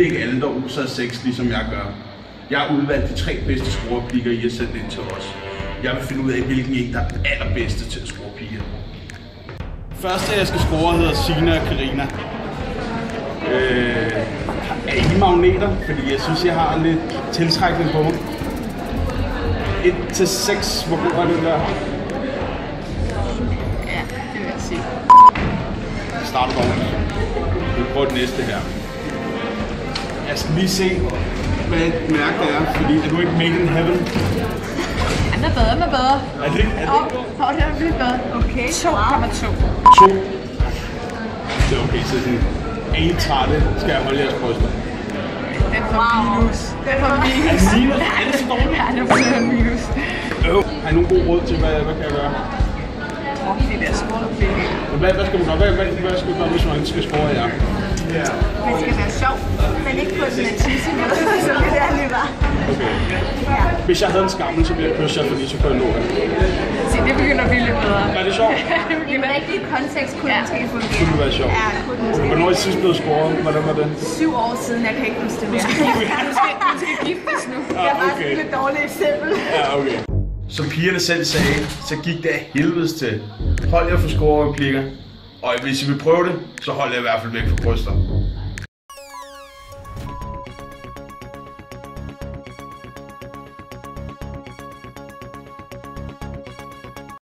er ikke alle, der oser af sex, ligesom jeg gør. Jeg har udvalgt de 3 bedste scorereplikker, I har sendt ind til os. Jeg vil finde ud af, hvilken en, der er allerbedste til at score piger. Første, jeg skal score, hedder Sina og Karina. Er I magneter? Fordi jeg synes, jeg har lidt tiltrækning på mig. 1-6, hvor god er det der? Ja, det vil jeg sige. Starter dårligt. Vi prøver det næste her. Jeg skal lige se, hvad et mærke det er, fordi er du ikke made in heaven? Han er bedre, med bedre. Er det ikke? Det er virkelig bedre. Okay. 2,2. 2. Det er okay, så sådan, er I trætte, skal jeg holde jeres bryster. Den får minus. Den får minus. Er det minus? Er det så dårligt? Ja, den får minus. Har I nogen god råd til, hvad kan jeg gøre? Det der scorereplikker. Hvad skal man gøre? Hvad skal man gøre, hvis man skal score jer? Det skal være sjovt, men ikke på den tisse, som det der lige var. Okay. Hvis jeg havde en skammel, så ville jeg kysse jer, fordi så kunne jeg nå det. Se, det begynder at blive lidt bedre. Er det sjovt? I en rigtig kontekst kunne det måske fungere. Det kunne være sjovt. Ja, det kunne det måske. Hvornår er I sidst blevet scoret? Hvordan var det? 7 år siden, jeg kan ikke huske det mere. Du skal giftes nu. Det er bare sådan et lidt dårligt eksempel. Ja, okay. Som pigerne selv sagde, så gik det af helvedes til. Hold jer for scorereplikker. Og hvis I vil prøve det, så hold jer i hvert fald væk fra bryster.